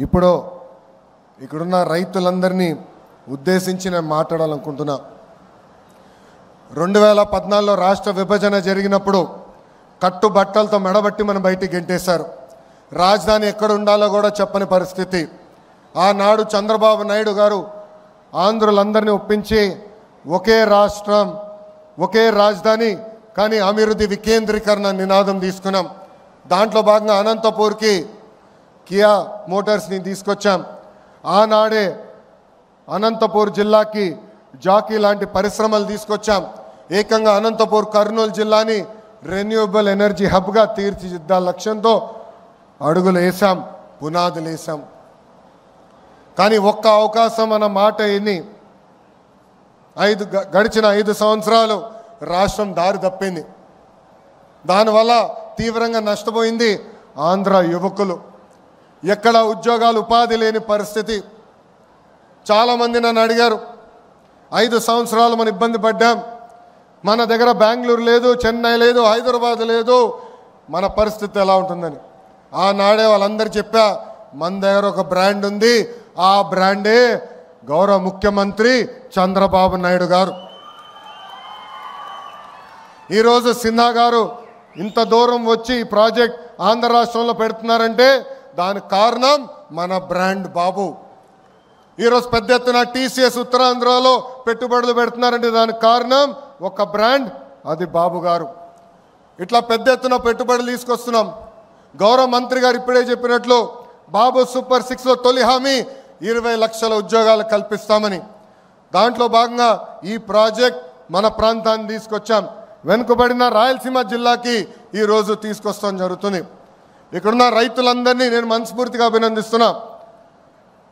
ఇప్పుడు ఇక్కడున్న రైతులందరినీ ఉద్దేశించి నేను మాట్లాడాలనుకుంటున్నా. 2014లో రాష్ట్ర విభజన జరిగినప్పుడు కట్టుబట్టలతో మెడబట్టి మనం బయటికి గెంటేశారు. రాజధాని ఎక్కడ ఉండాలో కూడా చెప్పని పరిస్థితి. ఆనాడు చంద్రబాబు నాయుడు గారు ఆంధ్రులందరినీ ఒప్పించి ఒకే రాష్ట్రం ఒకే రాజధాని కానీ అభివృద్ధి వికేంద్రీకరణ నినాదం తీసుకున్నాం. దాంట్లో భాగంగా అనంతపూర్కి కియా మోటార్స్ని తీసుకొచ్చాం. ఆనాడే అనంతపూర్ జిల్లాకి జాకీ లాంటి పరిశ్రమలు తీసుకొచ్చాం. ఏకంగా అనంతపూర్ కర్నూలు జిల్లాని రెన్యూవబుల్ ఎనర్జీ హబ్గా తీర్చిదిద్దాల లక్ష్యంతో అడుగులు వేసాం, పునాదులు వేసాం. కానీ ఒక్క అవకాశం అన్న మాట ఎన్ని గడిచిన 5 సంవత్సరాలు రాష్ట్రం దారి తప్పింది. దానివల్ల తీవ్రంగా నష్టపోయింది ఆంధ్ర యువకులు. ఎక్కడ ఉద్యోగాలు ఉపాధి లేని పరిస్థితి. చాలామంది నన్ను అడిగారు, 5 సంవత్సరాలు మనం ఇబ్బంది పడ్డాం, మన దగ్గర బెంగళూరు లేదు, చెన్నై లేదు, హైదరాబాద్ లేదు, మన పరిస్థితి ఎలా ఉంటుందని. ఆనాడే వాళ్ళందరూ చెప్పా, మన దగ్గర ఒక బ్రాండ్ ఉంది, ఆ బ్రాండే గౌరవ ముఖ్యమంత్రి చంద్రబాబు నాయుడు గారు. ఈరోజు సిన్హా గారు ఇంత దూరం వచ్చి ఈ ప్రాజెక్ట్ ఆంధ్ర రాష్ట్రంలో పెడుతున్నారంటే దానికి కారణం మన బ్రాండ్ బాబు. ఈరోజు పెద్ద ఎత్తున టీసీఎస్ ఉత్తరాంధ్రలో పెట్టుబడులు పెడుతున్నారంటే దానికి కారణం ఒక బ్రాండ్, అది బాబు గారు. ఇట్లా పెద్ద ఎత్తున పెట్టుబడులు తీసుకొస్తున్నాం. గౌరవ మంత్రి గారు ఇప్పుడే చెప్పినట్లు బాబు సూపర్ 6లో తొలి హామీ 20 లక్షల ఉద్యోగాలు కల్పిస్తామని. దాంట్లో భాగంగా ఈ ప్రాజెక్ట్ మన ప్రాంతాన్ని తీసుకొచ్చాం. వెనుకబడిన రాయలసీమ జిల్లాకి ఈరోజు తీసుకొస్తాం జరుగుతుంది. ఇక్కడున్న రైతులందరినీ నేను మనస్ఫూర్తిగా అభినందిస్తున్నా.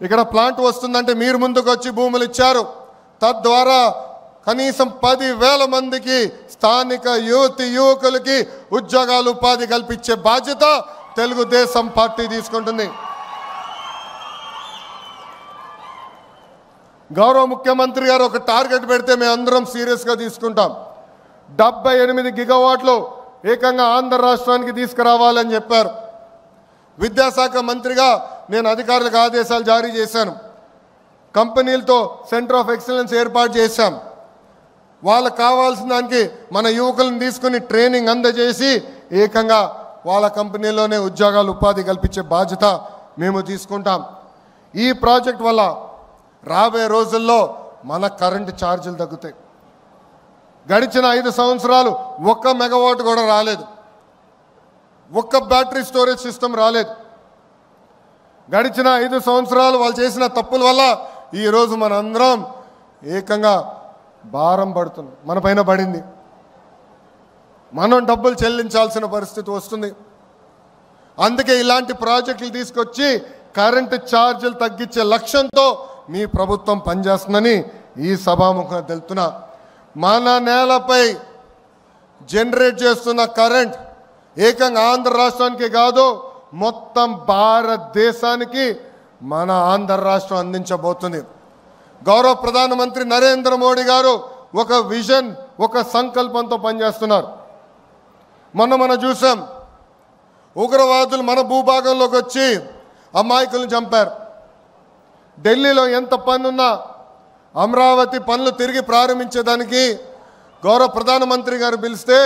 ఇక్కడ ప్లాంట్ వస్తుందంటే మీరు ముందుకు వచ్చి భూములు ఇచ్చారు. తద్వారా కనీసం 10,000 మందికి స్థానిక యువకులకి ఉద్యోగాలు ఉపాధి కల్పించే బాధ్యత తెలుగుదేశం పార్టీ తీసుకుంటుంది. గౌరవ ముఖ్యమంత్రి గారు ఒక టార్గెట్ పెడితే మేము అందరం సీరియస్గా తీసుకుంటాం. 78 గిగావాట్లు ఏకంగా ఆంధ్ర రాష్ట్రానికి తీసుకురావాలని చెప్పారు. విద్యాశాఖ మంత్రిగా నేను అధికారులకు ఆదేశాలు జారీ చేశాను. కంపెనీలతో సెంటర్ ఆఫ్ ఎక్సలెన్స్ ఏర్పాటు చేశాం. వాళ్ళకు కావాల్సిన దానికి మన యువకులను తీసుకుని ట్రైనింగ్ అందజేసి ఏకంగా వాళ్ళ కంపెనీలోనే ఉద్యోగాలు ఉపాధి కల్పించే బాధ్యత మేము తీసుకుంటాం. ఈ ప్రాజెక్ట్ వల్ల రాబోయే రోజుల్లో మన కరెంటు ఛార్జీలు తగ్గుతాయి. గడిచిన 5 సంవత్సరాలు 1 మెగావాట్ కూడా రాలేదు, 1 బ్యాటరీ స్టోరేజ్ సిస్టమ్ రాలేదు. గడిచిన 5 సంవత్సరాలు వాళ్ళు చేసిన తప్పుల వల్ల ఈరోజు మనందరం ఏకంగా భారం పడుతుంది, మన పైన పడింది. మనం డబ్బులు చెల్లించాల్సిన పరిస్థితి వస్తుంది. అందుకే ఇలాంటి ప్రాజెక్టులు తీసుకొచ్చి కరెంటు ఛార్జీలు తగ్గించే లక్ష్యంతో మీ ప్రభుత్వం పనిచేస్తుందని ఈ సభాముఖంగా తెలుపుతున్నా. మన నేలపై జనరేట్ చేస్తున్న కరెంట్ ఏకంగా ఆంధ్ర రాష్ట్రానికి కాదు, మొత్తం భారతదేశానికి మన ఆంధ్ర రాష్ట్రం అందించబోతుంది. గౌరవ ప్రధానమంత్రి నరేంద్ర మోడీ గారు ఒక విజన్, ఒక సంకల్పంతో పనిచేస్తున్నారు. మనం చూసాం, ఉగ్రవాదులు మన భూభాగంలోకి వచ్చి అమాయకులను చంపారు. ఢిల్లీలో ఎంత పనున్నా అమరావతి పనులు తిరిగి ప్రారంభించేదానికి గౌరవ ప్రధానమంత్రి గారు పిలిస్తే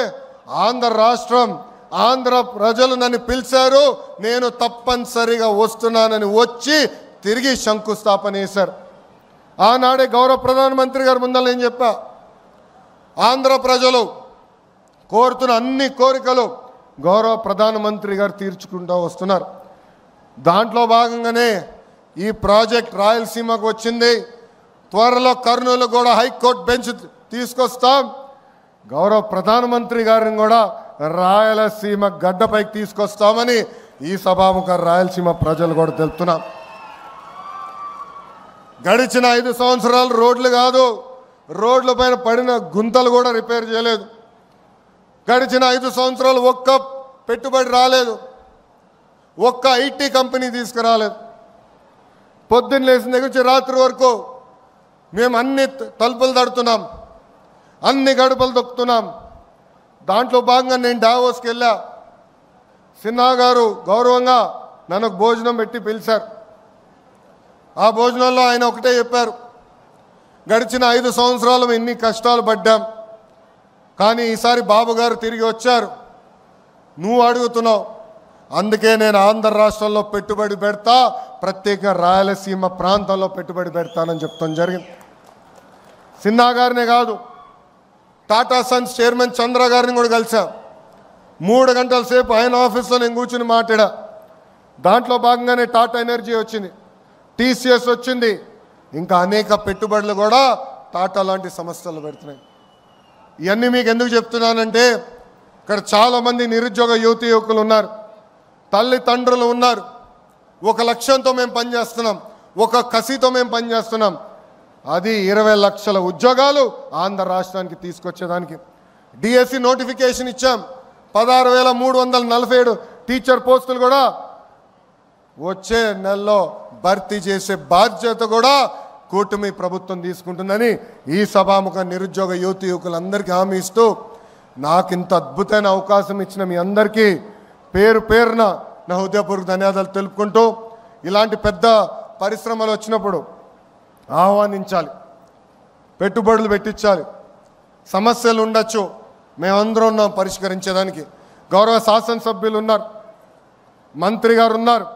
ఆంధ్ర రాష్ట్రం, ఆంధ్ర ప్రజలు నన్ను పిలిచారు, నేను తప్పనిసరిగా వస్తున్నానని వచ్చి తిరిగి శంకుస్థాపన చేశారు. ఆనాడే గౌరవ ప్రధానమంత్రి గారు ముందర నేను చెప్పా, ఆంధ్ర ప్రజలు కోరుతున్న అన్ని కోరికలు గౌరవ ప్రధానమంత్రి గారు తీర్చుకుంటూ వస్తున్నారు. దాంట్లో భాగంగానే ఈ ప్రాజెక్ట్ రాయలసీమకు వచ్చింది. త్వరలో కర్నూలు కూడా హైకోర్టు బెంచ్ తీసుకొస్తాం. గౌరవ ప్రధానమంత్రి గారిని కూడా రాయలసీమ గడ్డపైకి తీసుకొస్తామని ఈ సభాముఖ రాయలసీమ ప్రజలు కూడా తెలుపుతున్నాం. గడిచిన 5 సంవత్సరాలు రోడ్లు కాదు, రోడ్ల పైన పడిన గుంతలు కూడా రిపేర్ చేయలేదు. గడిచిన 5 సంవత్సరాలు 1 పెట్టుబడి రాలేదు, 1 ఐటీ కంపెనీ తీసుకురాలేదు. పొద్దున్న లేచిన దగ్గర నుంచి రాత్రి వరకు మేము అన్ని తలుపులు తడుతున్నాం, అన్ని గడపలు తొక్కుతున్నాం. దాంట్లో భాగంగా నేను డావోస్కి వెళ్ళా. సిన్హా గారు గౌరవంగా నన్ను భోజనం పెట్టి పిలిచారు. ఆ భోజనంలో ఆయన ఒకటే చెప్పారు, గడిచిన 5 సంవత్సరాలు ఎన్ని కష్టాలు పడ్డాం, కానీ ఈసారి బాబు గారు తిరిగి వచ్చారు, నువ్వు అడుగుతున్నావు, అందుకే నేను ఆంధ్ర రాష్ట్రంలో పెట్టుబడి పెడతా, ప్రత్యేక రాయలసీమ ప్రాంతంలో పెట్టుబడి పెడతానని చెప్తాం జరిగింది. సిన్హా గారినే కాదు, టాటా సన్స్ చైర్మన్ చంద్ర గారిని కూడా కలిసాం. 3 గంటల సేపు ఆయన ఆఫీస్లో నేను కూర్చుని మాట్లాడా. దాంట్లో భాగంగానే టాటా ఎనర్జీ వచ్చింది, టీసీఎస్ వచ్చింది, ఇంకా అనేక పెట్టుబడులు కూడా టాటా లాంటి సంస్థలు పెడుతున్నాయి. ఇవన్నీ మీకు ఎందుకు చెప్తున్నానంటే, ఇక్కడ చాలామంది నిరుద్యోగ యువకులు ఉన్నారు, తల్లిదండ్రులు ఉన్నారు. ఒక లక్ష్యంతో మేము పనిచేస్తున్నాం, ఒక కసితో మేము పనిచేస్తున్నాం. అది 20 లక్షల ఉద్యోగాలు ఆంధ్ర రాష్ట్రానికి తీసుకొచ్చేదానికి. డిఎస్సి నోటిఫికేషన్ ఇచ్చాం, 16,347 టీచర్ పోస్టులు కూడా వచ్చే నెలలో భర్తీ చేసే బాధ్యత కూడా కూటమి ప్రభుత్వం తీసుకుంటుందని ఈ సభాముఖ నిరుద్యోగ యువకులందరికీ హామీ ఇస్తూ, నాకు ఇంత అద్భుతమైన అవకాశం ఇచ్చిన మీ అందరికీ పేరు పేరున నా హృదయపూర్వక ధన్యవాదాలు తెలుపుకుంటూ, ఇలాంటి పెద్ద పరిశ్రమలు వచ్చినప్పుడు ఆహ్వానించాలి, పెట్టుబడులు పెట్టించాలి. సమస్యలు ఉండొచ్చు, మేమందరం ఉన్నాం పరిష్కరించేదానికి. గౌరవ శాసనసభ్యులు ఉన్నారు, మంత్రి గారు ఉన్నారు,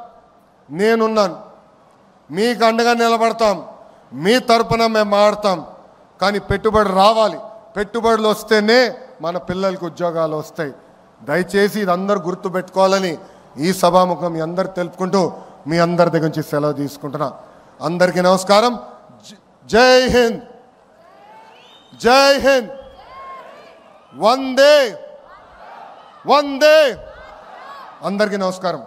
నేనున్నాను, మీకు అండగా నిలబడతాం, మీ తరపున మేము మాడతాం. కానీ పెట్టుబడి రావాలి, పెట్టుబడులు వస్తేనే మన పిల్లలకు ఉద్యోగాలు వస్తాయి. దయచేసి ఇది అందరూ గుర్తుపెట్టుకోవాలని ఈ సభాముఖం మీ అందరు తెలుపుకుంటూ మీ అందరి దగ్గర నుంచి సెలవు తీసుకుంటున్నా. అందరికీ నమస్కారం. జై హింద్, జై హింద్, వందే వందే. అందరికీ నమస్కారం.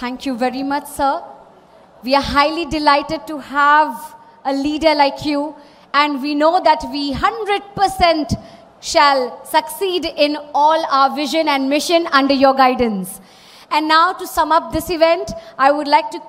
Thank you very much, sir. We are highly delighted to have a leader like you, and we know that we 100% shall succeed in all our vision and mission under your guidance. And now, to sum up this event, I would like to call